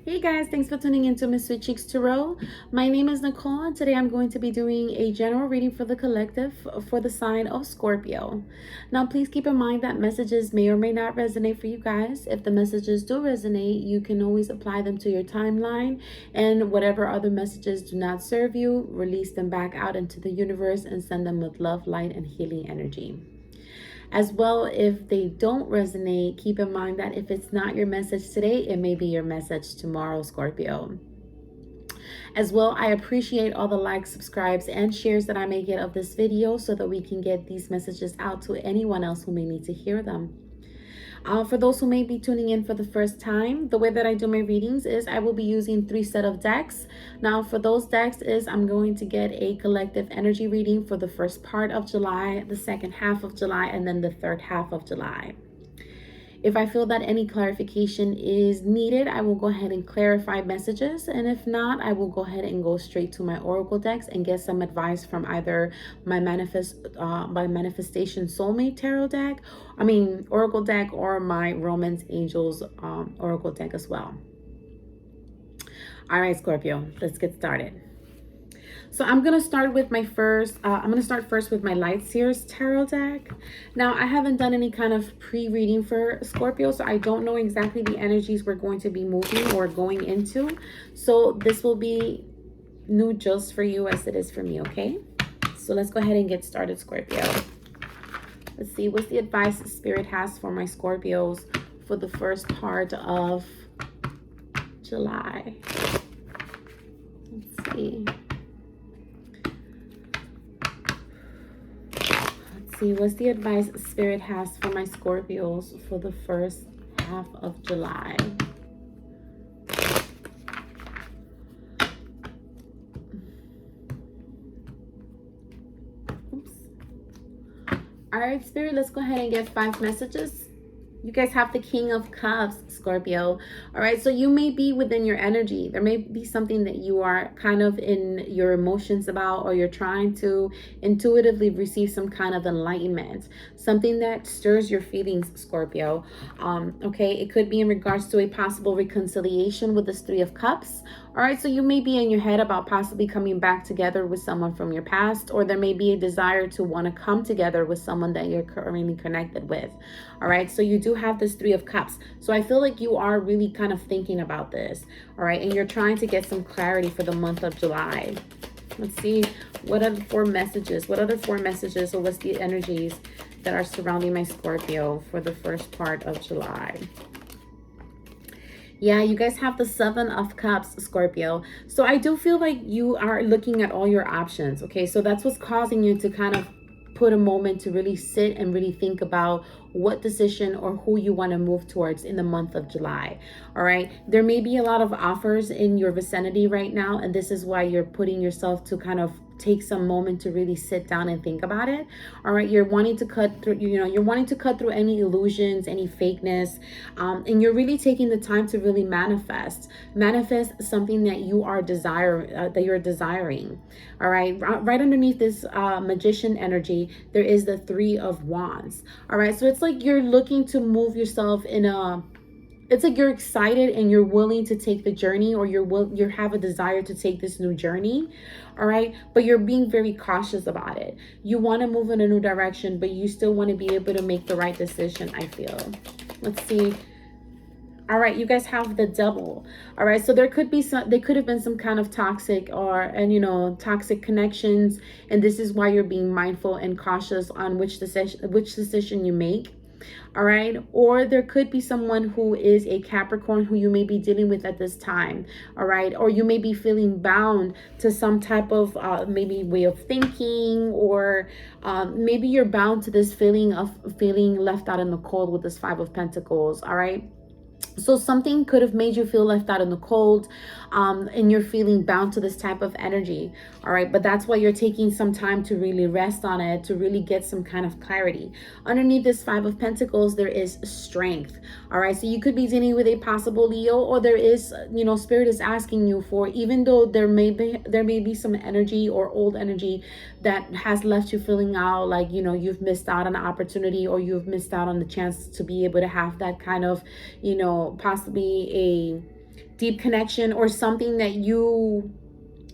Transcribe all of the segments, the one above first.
Hey guys, thanks for tuning into Miss Sweetcheekz Tarot. My name is Nicole, and today I'm going to be doing a general reading for the collective for the sign of Scorpio. Now, please keep in mind that messages may or may not resonate for you guys. If the messages do resonate, you can always apply them to your timeline, and whatever other messages do not serve you, release them back out into the universe and send them with love, light, and healing energy. As well, if they don't resonate, keep in mind that if it's not your message today, it may be your message tomorrow, Scorpio. As well, I appreciate all the likes, subscribes, and shares that I may get of this video so that we can get these messages out to anyone else who may need to hear them. For those who may be tuning in for the first time, the way that I do my readings is I will be using 3 sets of decks. Now, for those decks I'm going to get a collective energy reading for the first part of July, the second half of July, and then the third half of July. If I feel that any clarification is needed, I will go ahead and clarify messages. And if not, I will go ahead and go straight to my oracle decks and get some advice from either my manifestation soulmate tarot deck, oracle deck, or my Romance Angels oracle deck as well. All right, Scorpio, let's get started. So I'm going to start with my first, first with my Light Seers Tarot deck. Now, I haven't done any kind of pre-reading for Scorpio, so I don't know exactly the energies we're going to be moving or going into. So this will be new just for you as it is for me, okay? So let's go ahead and get started, Scorpio. Let's see, what's the advice Spirit has for my Scorpios for the first part of July? Let's see. See, what's the advice Spirit has for my Scorpios for the first half of July? Oops. All right, Spirit, let's go ahead and get 5 messages. You guys have the King of Cups, Scorpio. All right, so you may be within your energy. There may be something that you are kind of in your emotions about, or you're trying to intuitively receive some kind of enlightenment, something that stirs your feelings, Scorpio. Okay, it could be in regards to a possible reconciliation with this 3 of Cups. All right, so you may be in your head about possibly coming back together with someone from your past, or there may be a desire to want to come together with someone that you're currently connected with. All right, so you do have this 3 of Cups. So I feel like you are really kind of thinking about this. All right, and you're trying to get some clarity for the month of July. Let's see, what are the 4 messages? What other 4 messages, or what's the energies that are surrounding my Scorpio for the first part of July? Yeah, you guys have the 7 of Cups, Scorpio. So I do feel like you are looking at all your options, okay? So that's what's causing you to kind of put a moment to really sit and really think about what decision or who you want to move towards in the month of July. All right, there may be a lot of offers in your vicinity right now, and this is why you're putting yourself to kind of take some moment to really sit down and think about it. All right, you're wanting to cut through, you're wanting to cut through any illusions, any fakeness, and you're really taking the time to really manifest something that you are desiring. All right, right underneath this magician energy, there is the 3 of Wands. All right, so it's like you're looking to move yourself in a, it's like you're excited and you're willing to take the journey, or you have a desire to take this new journey. All right, but you're being very cautious about it. You want to move in a new direction, but you still want to be able to make the right decision, I feel. Let's see. All right, you guys have the Devil. All right, so there could have been some kind of toxic toxic connections, and this is why you're being mindful and cautious on which decision you make. All right, or there could be someone who is a Capricorn who you may be dealing with at this time. All right, or you may be feeling bound to some type of maybe way of thinking, or maybe you're bound to this feeling of feeling left out in the cold with this 5 of Pentacles. All right, so something could have made you feel left out in the cold, and you're feeling bound to this type of energy. All right, but that's why you're taking some time to really rest on it, to really get some kind of clarity. Underneath this 5 of Pentacles, there is strength. All right, so you could be dealing with a possible Leo, or there is, Spirit is asking you for, even though there may be some energy or old energy that has left you feeling out like, you've missed out on an opportunity, or you've missed out on the chance to be able to have that kind of, possibly a deep connection or something that you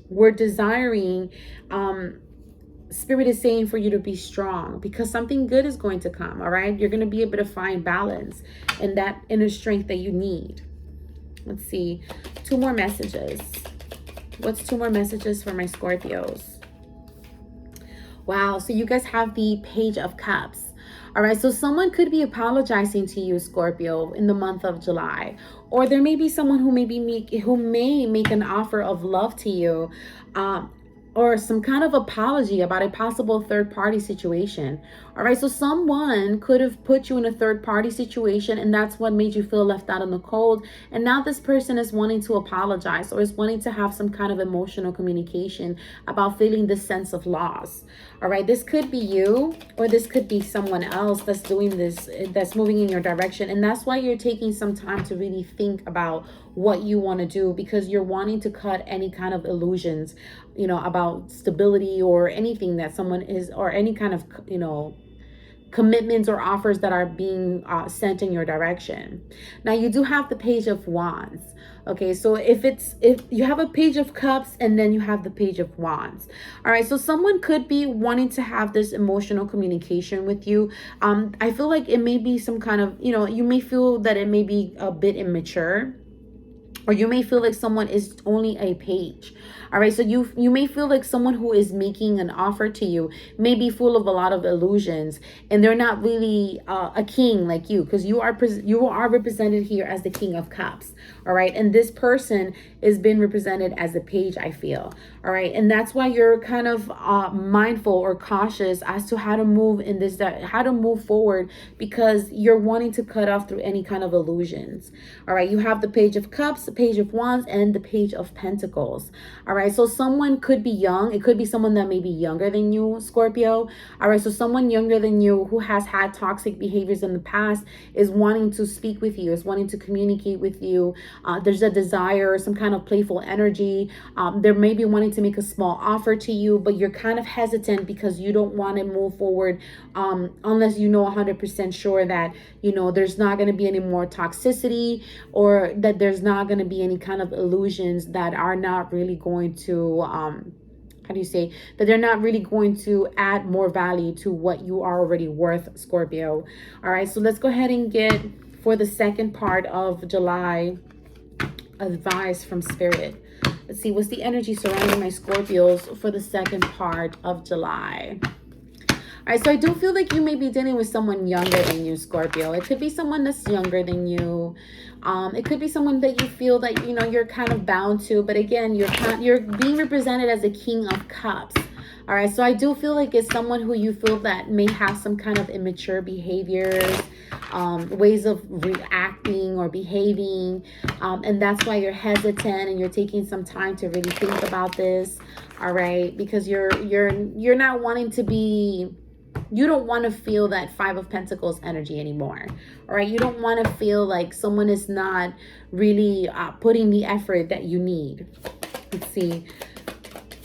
were desiring. Spirit is saying for you to be strong, because something good is going to come. All right, you're going to be able to find balance and that inner strength that you need. Let's see, 2 more messages. What's 2 more messages for my Scorpios? Wow, so you guys have the Page of Cups. All right, so someone could be apologizing to you, Scorpio, in the month of July. Or there may be someone who may make an offer of love to you, or some kind of apology about a possible third-party situation. All right, so someone could have put you in a third-party situation, and that's what made you feel left out in the cold. And now this person is wanting to apologize, or is wanting to have some kind of emotional communication about feeling this sense of loss. All right, this could be you, or this could be someone else that's doing this, that's moving in your direction. And that's why you're taking some time to really think about what you want to do, because you're wanting to cut any kind of illusions, you know, about stability or anything that someone is, or any kind of, you know, commitments or offers that are being sent in your direction. Now you do have the Page of Wands. Okay, so if you have a Page of Cups and then you have the Page of Wands. All right, so someone could be wanting to have this emotional communication with you. I feel like it may be some kind of, you know, you may feel that it may be a bit immature, or you may feel like someone is only a page. All right, so you may feel like someone who is making an offer to you may be full of a lot of illusions, and they're not really a king like you, because you are represented here as the King of Cups. All right, and this person is being represented as a page, I feel. All right, and that's why you're kind of mindful or cautious as to how to move in this, how to move forward, because you're wanting to cut off through any kind of illusions. All right, you have the Page of Cups, the Page of Wands, and the Page of Pentacles. All right, so someone could be young. It could be someone that may be younger than you, Scorpio. All right, so someone younger than you who has had toxic behaviors in the past is wanting to speak with you, is wanting to communicate with you. There's a desire, some kind of playful energy. There may be wanting to make a small offer to you, but you're kind of hesitant because you don't want to move forward unless you know 100% sure that, you know, there's not going to be any more toxicity, or that there's not going to be any kind of illusions that are not really going to how do you say, that they're not really going to add more value to what you are already worth, Scorpio. All right, so let's go ahead and get, for the second part of July, advice from Spirit. Let's see, what's the energy surrounding my Scorpios for the second part of July? All right, so I do feel like you may be dealing with someone younger than you, Scorpio. It could be someone that's younger than you. It could be someone that you feel that, you know, you're kind of bound to. But again, you're being represented as a King of Cups. All right, so I do feel like it's someone who you feel that may have some kind of immature behaviors, ways of reacting or behaving. And that's why you're hesitant and you're taking some time to really think about this. All right, because you're not wanting to be... You don't want to feel that Five of Pentacles energy anymore. All right. You don't want to feel like someone is not really putting the effort that you need. Let's see.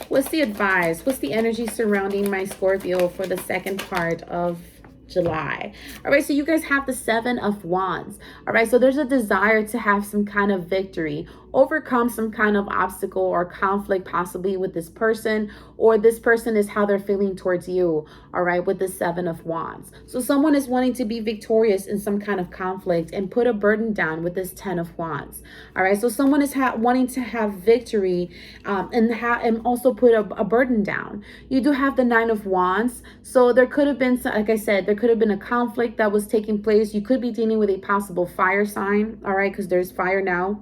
What's the advice? What's the energy surrounding my Scorpio for the second part of July? All right, so you guys have the Seven of Wands. All right, so there's a desire to have some kind of victory, overcome some kind of obstacle or conflict possibly with this person, or this person is how they're feeling towards you. All right, with the Seven of Wands. So someone is wanting to be victorious in some kind of conflict and put a burden down with this Ten of Wands. All right, so someone is wanting to have victory and also put a burden down. You do have the Nine of Wands. So there could have been, like I said, there could have been a conflict that was taking place. You could be dealing with a possible fire sign. All right, because there's fire now.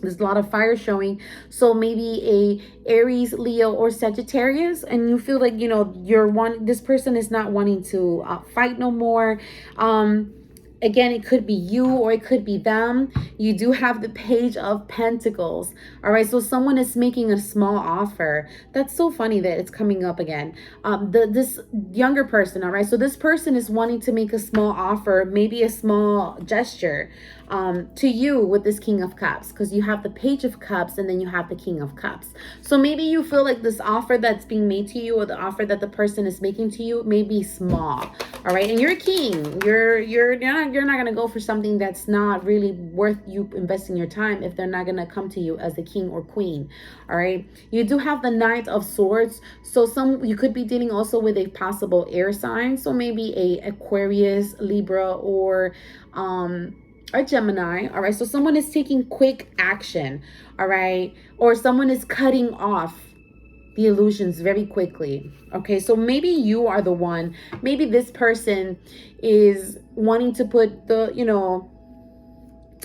There's a lot of fire showing. So maybe a Aries, Leo, or Sagittarius, and you feel like, you know, this person is not wanting to fight no more. Again, it could be you or it could be them. You do have the Page of Pentacles. All right, so someone is making a small offer. That's so funny that it's coming up again. This younger person, all right, so this person is wanting to make a small offer, maybe a small gesture. to you with this King of Cups, because you have the Page of Cups and then you have the King of Cups. So maybe you feel like this offer that's being made to you, or the offer that the person is making to you, may be small. All right, and you're a king. You're not gonna go for something that's not really worth you investing your time if they're not gonna come to you as the king or queen. All right, you do have the Knight of Swords, so you could be dealing also with a possible air sign, so maybe a Aquarius, Libra, or Gemini. All right, so someone is taking quick action. All right, or someone is cutting off the illusions very quickly. Okay, so maybe you are the one, maybe this person is wanting to put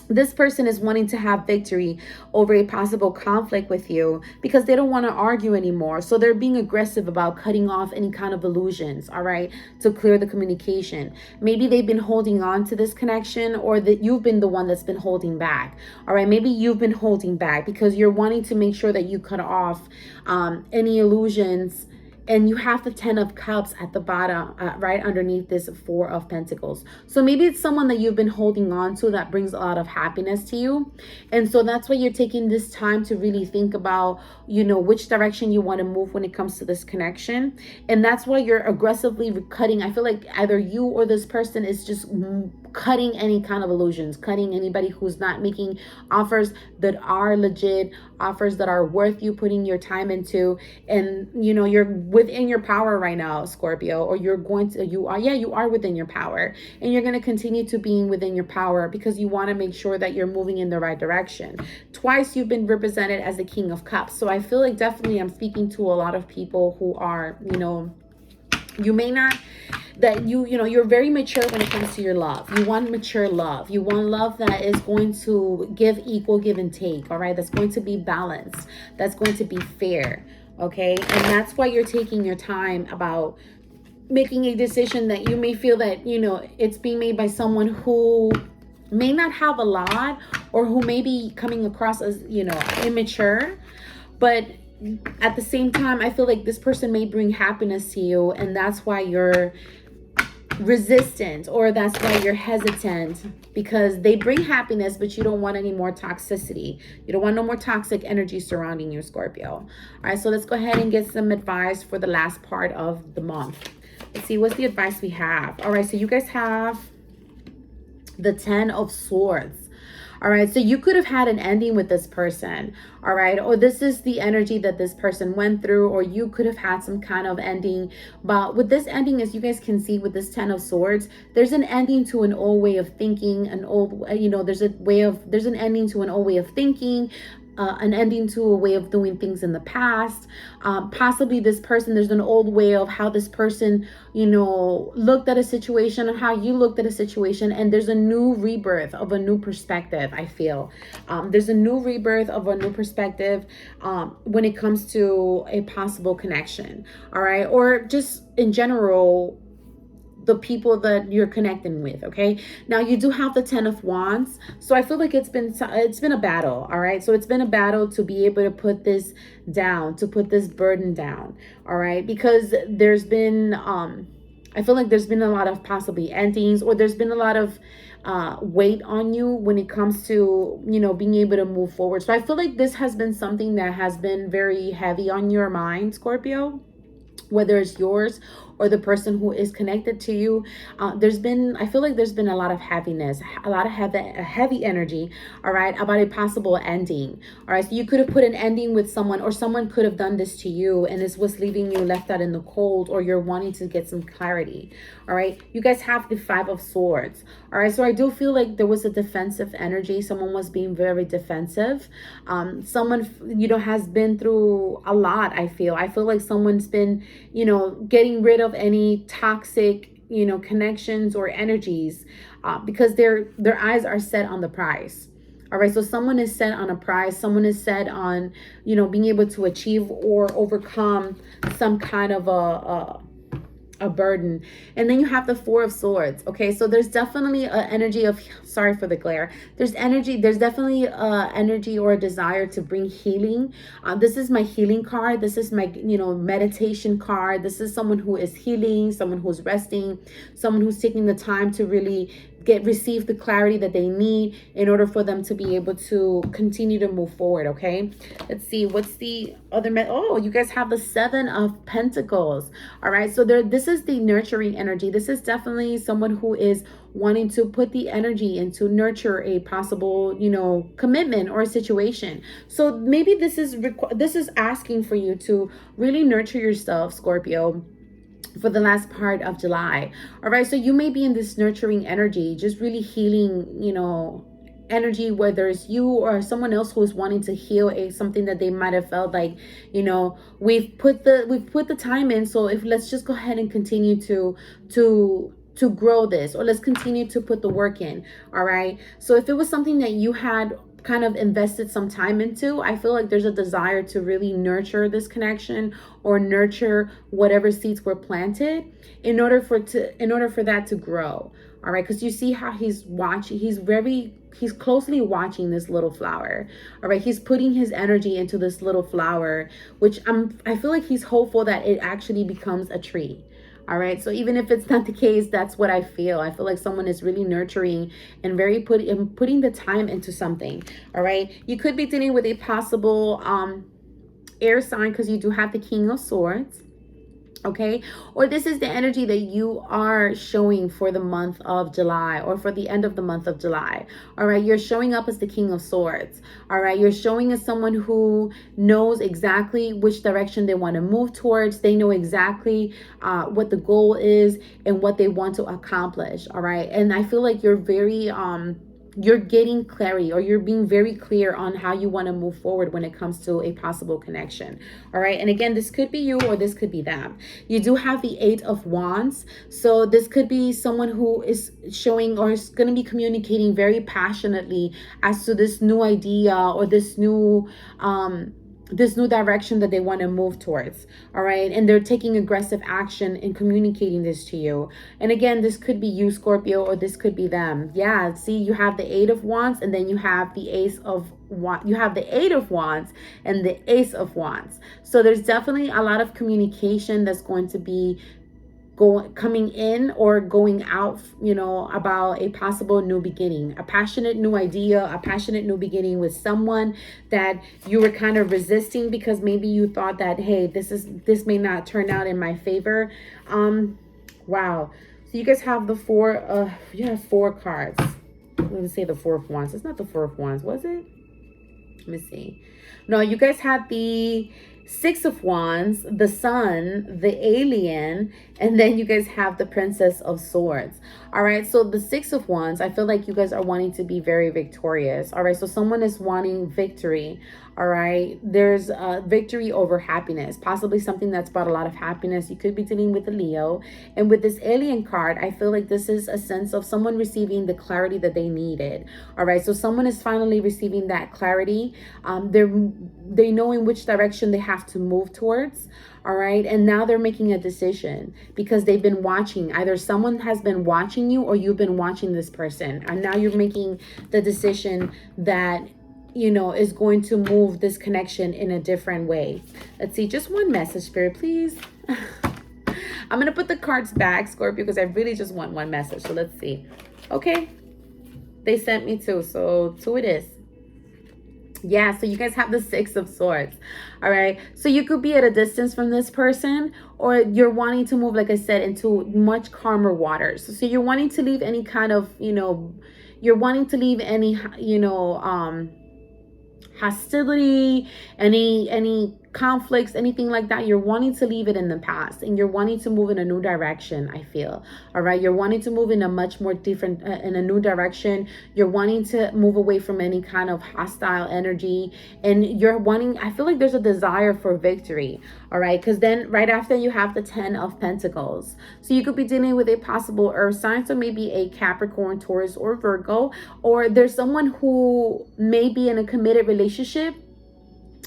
this person is wanting to have victory over a possible conflict with you because they don't want to argue anymore. So they're being aggressive about cutting off any kind of illusions, all right, to clear the communication. Maybe they've been holding on to this connection, or that you've been the one that's been holding back, all right? Maybe you've been holding back because you're wanting to make sure that you cut off any illusions. And you have the 10 of Cups at the bottom, right underneath this 4 of Pentacles. So maybe it's someone that you've been holding on to that brings a lot of happiness to you. And so that's why you're taking this time to really think about, which direction you want to move when it comes to this connection. And that's why you're aggressively cutting. I feel like either you or this person is just cutting any kind of illusions, cutting anybody who's not making offers that are legit, offers that are worth you putting your time into. And you're within your power right now, Scorpio, or you are within your power, and you're going to continue to being within your power because you want to make sure that you're moving in the right direction. Twice you've been represented as the King of Cups. So I feel like definitely I'm speaking to a lot of people who are, you may not, that you're very mature when it comes to your love. You want mature love. You want love that is going to give equal give and take, all right? That's going to be balanced. That's going to be fair, okay? And that's why you're taking your time about making a decision that you may feel that, it's being made by someone who may not have a lot, or who may be coming across as, immature. But at the same time, I feel like this person may bring happiness to you, and that's why you're resistant, or that's why you're hesitant, because they bring happiness, but you don't want any more toxicity. You don't want no more toxic energy surrounding you, Scorpio. All right, so let's go ahead and get some advice for the last part of the month. Let's see, what's the advice we have? All right, so you guys have the 10 of Swords. All right, so you could have had an ending with this person, all right? Or this is the energy that this person went through, or you could have had some kind of ending. But with this ending, as you guys can see with this 10 of Swords, there's an ending to an old way of thinking, there's an ending to an old way of thinking, an ending to a way of doing things in the past. Possibly this person, there's an old way of how this person, looked at a situation, and how you looked at a situation, and there's a new rebirth of a new perspective, I feel. There's a new rebirth of a new perspective when it comes to a possible connection, all right? Or just in general, the people that you're connecting with, okay? Now you do have the 10 of Wands. So I feel like it's been a battle, all right? So it's been a battle to be able to put this down, to put this burden down, all right? Because there's been, I feel like there's been a lot of possibly endings, or there's been a lot of weight on you when it comes to, being able to move forward. So I feel like this has been something that has been very heavy on your mind, Scorpio, whether it's yours or the person who is connected to you. I feel like there's been a lot of heaviness, a lot of heavy energy, all right, about a possible ending. All right, so you could have put an ending with someone, or someone could have done this to you, and this was leaving you left out in the cold, or you're wanting to get some clarity. All right, you guys have the 5 of Swords. All right, so I do feel like there was a defensive energy. Someone was being very defensive. Someone, has been through a lot. I feel like someone's been, getting rid of any toxic, connections or energies, because their eyes are set on the prize. All right, so someone is set on a prize. Someone is set on, being able to achieve or overcome some kind of a burden. And then you have the 4 of Swords. Okay, so there's definitely an energy of, sorry for the glare, there's definitely energy or a desire to bring healing. This is my healing card. This is my meditation card. This is someone who is healing, someone who's resting, someone who's taking the time to really receive the clarity that they need in order for them to be able to continue to move forward. Okay, let's see, what's the other oh, you guys have the 7 of Pentacles. All right, so this is the nurturing energy. This is definitely someone who is wanting to put the energy into nurture a possible, you know, commitment or a situation. So maybe this is asking for you to really nurture yourself, Scorpio, for the last part of July. All right, so you may be in this nurturing energy, just really healing, you know, energy, whether it's you or someone else who is wanting to heal something that they might have felt like, you know, we've put the time in, so if let's just go ahead and continue to grow this, or let's continue to put the work in. All right, so if it was something that you had kind of invested some time into, I feel like there's a desire to really nurture this connection, or nurture whatever seeds were planted in order for that to grow. All right, because you see how he's watching, he's closely watching this little flower. All right, he's putting his energy into this little flower, which I feel like he's hopeful that it actually becomes a tree. All right, so even if it's not the case, that's what I feel. I feel like someone is really nurturing and very putting the time into something. All right, you could be dealing with a possible air sign, because you do have the King of Swords. Okay, or this is the energy that you are showing for the month of July, or for the end of the month of July. All right, you're showing up as the King of Swords. All right, you're showing as someone who knows exactly which direction they want to move towards. They know exactly what the goal is and what they want to accomplish. All right, and I feel like you're very you're getting clarity, or you're being very clear on how you want to move forward when it comes to a possible connection. All right, and again, this could be you or this could be them. You do have the 8 of Wands, so this could be someone who is showing or is going to be communicating very passionately as to this new idea, or this new direction that they want to move towards. All right, and they're taking aggressive action in communicating this to you. And again, this could be you, Scorpio, or this could be them. Yeah, see, you have the 8 of Wands, and then you have the Ace of Wands. You have the 8 of Wands and the Ace of Wands. So there's definitely a lot of communication that's going to be coming in or going out, you know, about a possible new beginning, a passionate new idea, a passionate new beginning with someone that you were kind of resisting, because maybe you thought that, hey, this may not turn out in my favor. Wow. So you guys have the you have 4 cards. Let me say the 4 of Wands. It's not the 4 of Wands, was it? Let me see. No, you guys had the 6 of Wands, the Sun, the Alien, and then you guys have the Princess of Swords. All right, so the 6 of Wands, I feel like you guys are wanting to be very victorious. All right, so someone is wanting victory. All right, there's victory over happiness, possibly something that's brought a lot of happiness. You could be dealing with a Leo. And with this Alien card, I feel like this is a sense of someone receiving the clarity that they needed. All right, so someone is finally receiving that clarity. They know in which direction they have to move towards. All right, and now they're making a decision because they've been watching. Either someone has been watching you, or you've been watching this person, and now you're making the decision that, you know, is going to move this connection in a different way. Let's see, just one message, Spirit, please. I'm gonna put the cards back, Scorpio, because I really just want one message. So let's see. Okay, they sent me 2, so 2 it is. Yeah, so you guys have the 6 of Swords. All right, so you could be at a distance from this person, or you're wanting to move, like I said, into much calmer waters. So you're wanting to leave any kind of, you know, you're wanting to leave any, you know, hostility, any conflicts, anything like that. You're wanting to leave it in the past, and you're wanting to move in a new direction, I feel. All right, you're wanting to move in a much more different in a new direction. You're wanting to move away from any kind of hostile energy, and you're wanting, I feel like there's a desire for victory. All right, because then right after you have the 10 of Pentacles. So you could be dealing with a possible earth sign, so maybe a Capricorn, Taurus, or Virgo, or there's someone who may be in a committed relationship,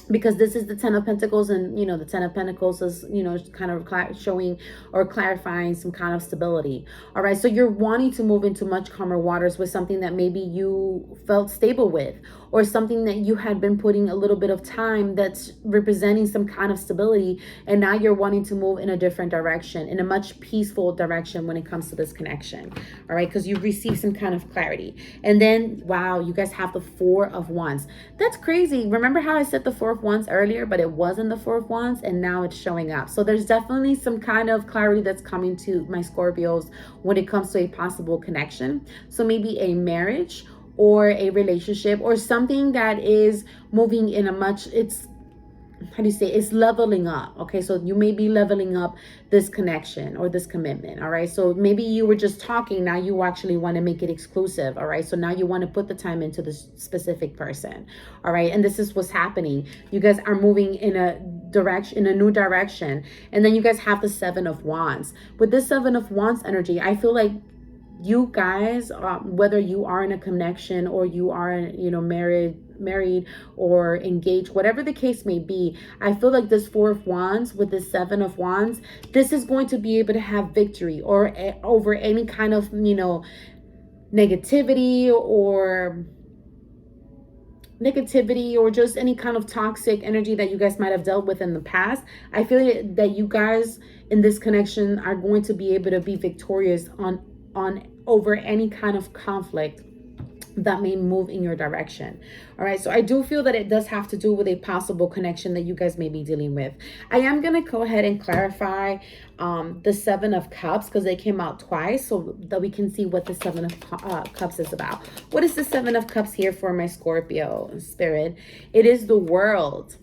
because this is the 10 of Pentacles, and you know, the 10 of Pentacles is, you know, kind of showing or clarifying some kind of stability. All right, so you're wanting to move into much calmer waters with something that maybe you felt stable with, or something that you had been putting a little bit of time that's representing some kind of stability, and now you're wanting to move in a different direction, in a much peaceful direction when it comes to this connection. All right, because you've received some kind of clarity. And then, wow, you guys have the Four of Wands. That's crazy. Remember how I said the Four of Wands earlier, but it wasn't the Four of Wands, and now it's showing up. So there's definitely some kind of clarity that's coming to my Scorpios when it comes to a possible connection. So maybe a marriage or a relationship or something that is moving in a much, it's, how do you say, it's leveling up. Okay, so you may be leveling up this connection or this commitment. All right, so maybe you were just talking, now you actually want to make it exclusive. All right, so now you want to put the time into this specific person. All right, and this is what's happening. You guys are moving in a direction, in a new direction. And then you guys have the Seven of Wands. With this Seven of Wands energy, I feel like you guys, whether you are in a connection or you are, married or engaged, whatever the case may be, I feel like this Four of Wands with this Seven of Wands, this is going to be able to have victory or over any kind of, negativity or just any kind of toxic energy that you guys might have dealt with in the past. I feel that you guys in this connection are going to be able to be victorious on over any kind of conflict that may move in your direction. All right, so I do feel that it does have to do with a possible connection that you guys may be dealing with. I am going to go ahead and clarify the Seven of Cups, because they came out twice, so that we can see what the Seven of Cups is about. What is the Seven of Cups here for my Scorpio spirit? It is the World.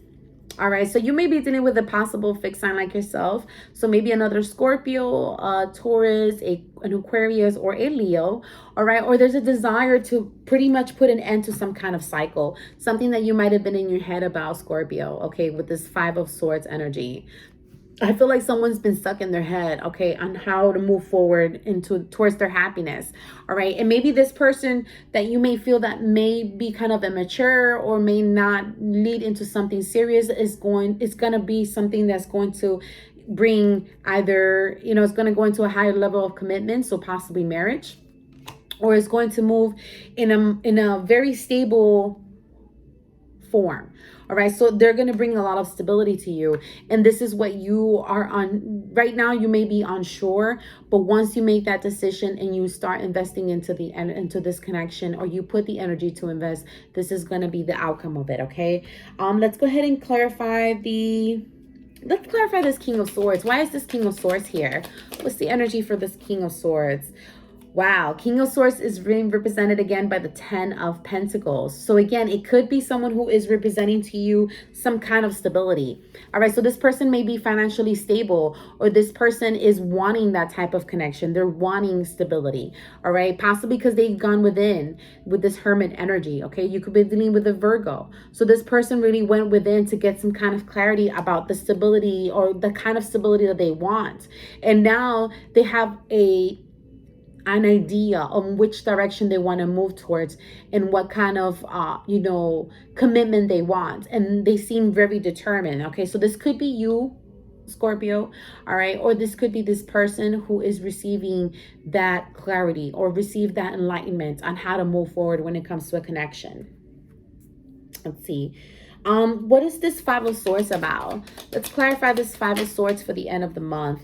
All right, so you may be dealing with a possible fixed sign like yourself. So maybe another Scorpio, Taurus, an Aquarius, or a Leo. All right, or there's a desire to pretty much put an end to some kind of cycle. Something that you might have been in your head about, Scorpio, okay, with this Five of Swords energy. I feel like someone's been stuck in their head, okay, on how to move forward towards their happiness. All right, and maybe this person that you may feel that may be kind of immature or may not lead into something serious it's going to be something that's going to bring either, it's going to go into a higher level of commitment, so possibly marriage, or it's going to move in a very stable form. All right, so they're going to bring a lot of stability to you, and this is what you are on right now. You may be unsure, but once you make that decision and you start investing into this connection, or you put the energy to invest, this is going to be the outcome of it. Okay, let's go ahead and clarify this King of Swords. Why is this King of Swords here? What's the energy for this King of Swords? Wow, King of Swords is being represented again by the Ten of Pentacles. So again, it could be someone who is representing to you some kind of stability. All right, so this person may be financially stable, or this person is wanting that type of connection. They're wanting stability, all right? Possibly because they've gone within with this Hermit energy, okay? You could be dealing with a Virgo. So this person really went within to get some kind of clarity about the stability or the kind of stability that they want. And now they have an idea on which direction they want to move towards and what kind of commitment they want, and they seem very determined. Okay, so this could be you, Scorpio, all right, or this could be this person who is receiving that clarity or receive that enlightenment on how to move forward when it comes to a connection. Let's see. What is this Five of Swords about? Let's clarify this Five of Swords for the end of the month.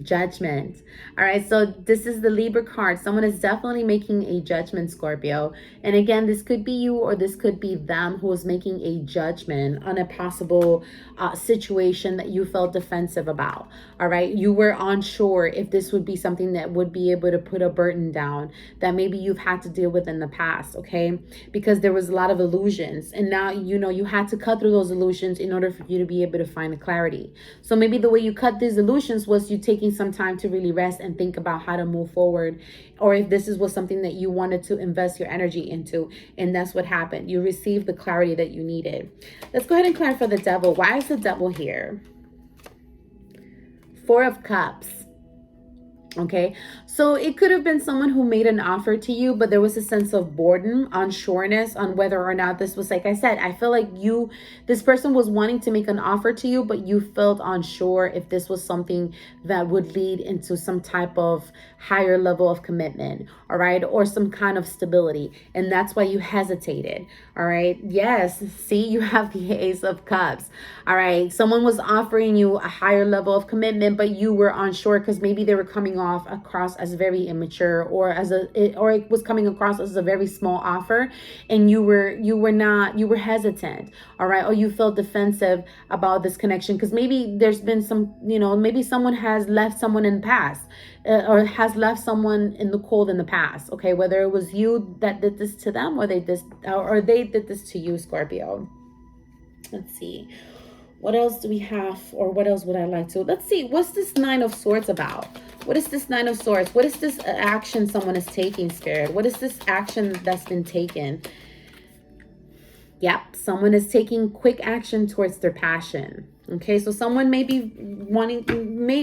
Judgment. All right, so this is the Libra card. Someone is definitely making a judgment, Scorpio. And again, this could be you, or this could be them who is making a judgment on a possible situation that you felt defensive about. All right, you were unsure if this would be something that would be able to put a burden down that maybe you've had to deal with in the past, okay? Because there was a lot of illusions, and now you had to cut through those illusions in order for you to be able to find the clarity. So maybe the way you cut these illusions was you taking some time to really rest and think about how to move forward, or if this was something that you wanted to invest your energy into, and that's what happened. You received the clarity that you needed. Let's go ahead and clarify the Devil. Why is the Devil here? Four of Cups. Okay, So it could have been someone who made an offer to you, but there was a sense of boredom, unsureness on whether or not this was, like I said, I feel like this person was wanting to make an offer to you, but you felt unsure if this was something that would lead into some type of higher level of commitment, all right, or some kind of stability. And that's why you hesitated, all right? Yes, see, you have the Ace of Cups, all right? Someone was offering you a higher level of commitment, but you were unsure because maybe they were coming off across as very immature, or it was coming across as a very small offer, and you were hesitant, all right, or you felt defensive about this connection because maybe there's been some, maybe someone has left someone in the past, or has left someone in the cold in the past, okay, whether it was you that did this to them, or they did this to you, Scorpio. Let's see. What else do we have, or what else would I like to? Let's see. What's this Nine of Swords about? What is this Nine of Swords? What is this action someone is taking, Spirit? What is this action that's been taken? Yep, someone is taking quick action towards their passion. Okay, so someone may be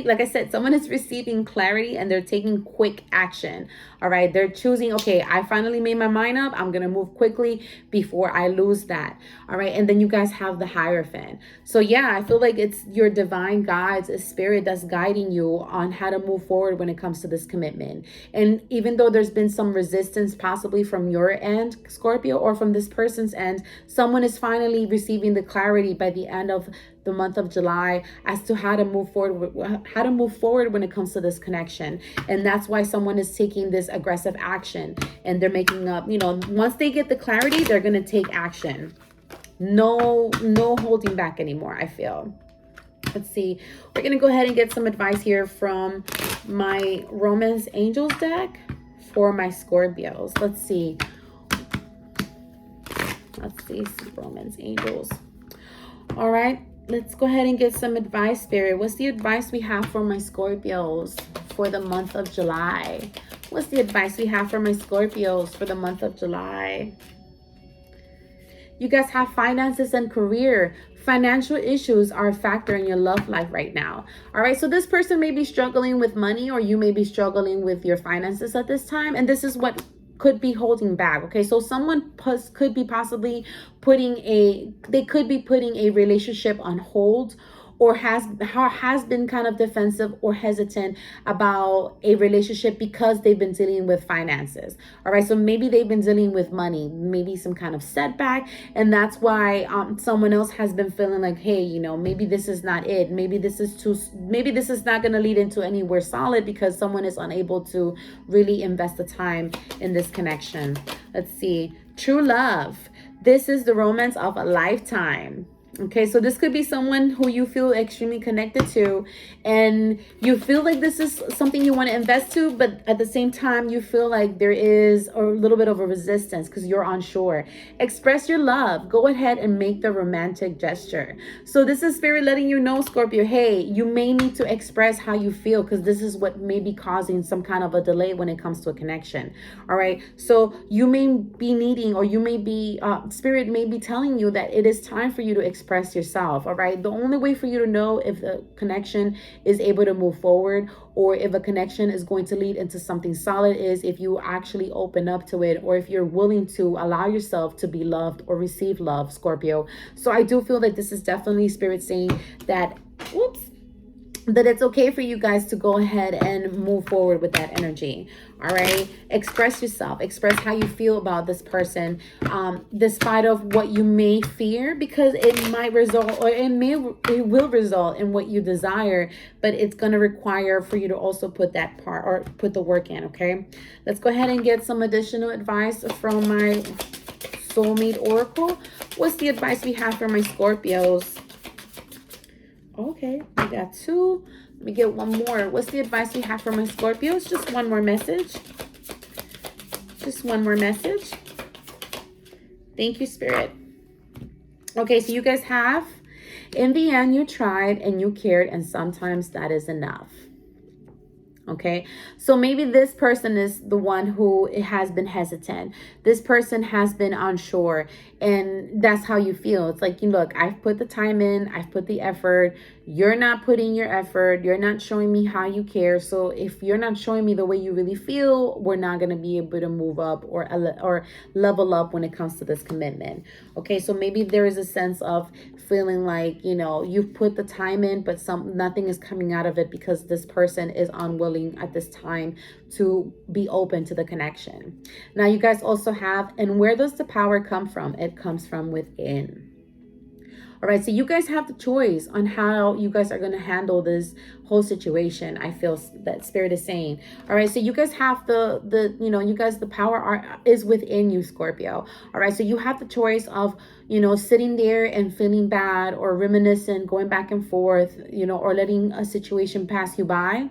like I said, someone is receiving clarity and they're taking quick action. All right, they're choosing, okay, I finally made my mind up. I'm going to move quickly before I lose that. All right, and then you guys have the Hierophant. So yeah, I feel like it's your divine guides, a spirit that's guiding you on how to move forward when it comes to this commitment. And even though there's been some resistance possibly from your end, Scorpio, or from this person's end, someone is finally receiving the clarity by the end of the month of July as to how to move forward when it comes to this connection. And that's why someone is taking this aggressive action, and they're making up, once they get the clarity, they're going to take action. No holding back anymore, I feel. Let's see. We're going to go ahead and get some advice here from my Romance Angels deck for my Scorpios. Let's see. Some Romance Angels. All right. Let's go ahead and get some advice, Spirit. What's the advice we have for my Scorpios for the month of July? What's the advice we have for my Scorpios for the month of July? You guys have finances and career. Financial issues are a factor in your love life right now. All right, so this person may be struggling with money, or you may be struggling with your finances at this time. And this is what could be holding back. Okay, so someone could be possibly putting a relationship on hold, or has been kind of defensive or hesitant about a relationship because they've been dealing with finances. All right, so maybe they've been dealing with money, maybe some kind of setback, and that's why someone else has been feeling like, hey, maybe this is not it. Maybe this is not going to lead into anywhere solid because someone is unable to really invest the time in this connection. Let's see. True love. This is the romance of a lifetime. Okay, so this could be someone who you feel extremely connected to, and you feel like this is something you want to invest to, but at the same time, you feel like there is a little bit of a resistance because you're unsure. Express your love. Go ahead and make the romantic gesture. So this is Spirit letting you know, Scorpio, hey, you may need to express how you feel because this is what may be causing some kind of a delay when it comes to a connection. All right, so you may be needing, or you may be, Spirit may be telling you that it is time for you to express yourself. All right, the only way for you to know if the connection is able to move forward, or if a connection is going to lead into something solid, is if you actually open up to it, or if you're willing to allow yourself to be loved or receive love, Scorpio. So I do feel that this is definitely Spirit saying that that it's okay for you guys to go ahead and move forward with that energy. All right, express yourself, express how you feel about this person, despite of what you may fear, because it might result, or it will result in what you desire, but it's going to require for you to also put that part, or put the work in. Okay, let's go ahead and get some additional advice from my soulmate oracle. What's the advice we have for my Scorpios? Okay, we got two. Let me get one more. What's the advice we have for my Scorpios? Just one more message. Just one more message. Thank you, Spirit. Okay, so you guys have, in the end, you tried and you cared, and sometimes that is enough. Okay, so maybe this person is the one who has been hesitant. This person has been unsure, and that's how you feel. It's like, you look, I've put the time in, I've put the effort. You're not putting your effort. You're not showing me how you care. So if you're not showing me the way you really feel, we're not going to be able to move up or level up when it comes to this commitment. Okay, so maybe there is a sense of feeling like, you know, you've put the time in, but nothing is coming out of it because this person is unwilling at this time to be open to the connection. Now you guys also have, and where does the power come from? It comes from within. All right, so you guys have the choice on how you guys are going to handle this whole situation. I feel that Spirit is saying. All right, so you guys have the power is within you, Scorpio. All right, so you have the choice of, sitting there and feeling bad or reminiscing, going back and forth, or letting a situation pass you by.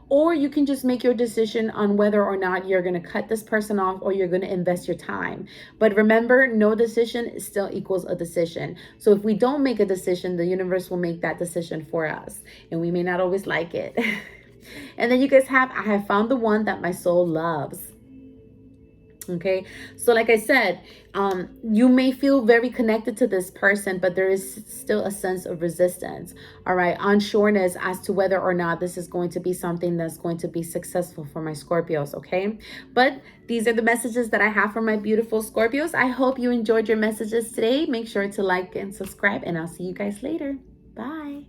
Or you can just make your decision on whether or not you're going to cut this person off or you're going to invest your time. But remember, no decision still equals a decision. So if we don't make a decision, the universe will make that decision for us. And we may not always like it. And then you guys I have found the one that my soul loves. Okay, so like I said, you may feel very connected to this person, but there is still a sense of resistance. All right, unsureness as to whether or not this is going to be something that's going to be successful for my Scorpios. Okay, but these are the messages that I have for my beautiful Scorpios. I hope you enjoyed your messages today. Make sure to like and subscribe, and I'll see you guys later. Bye.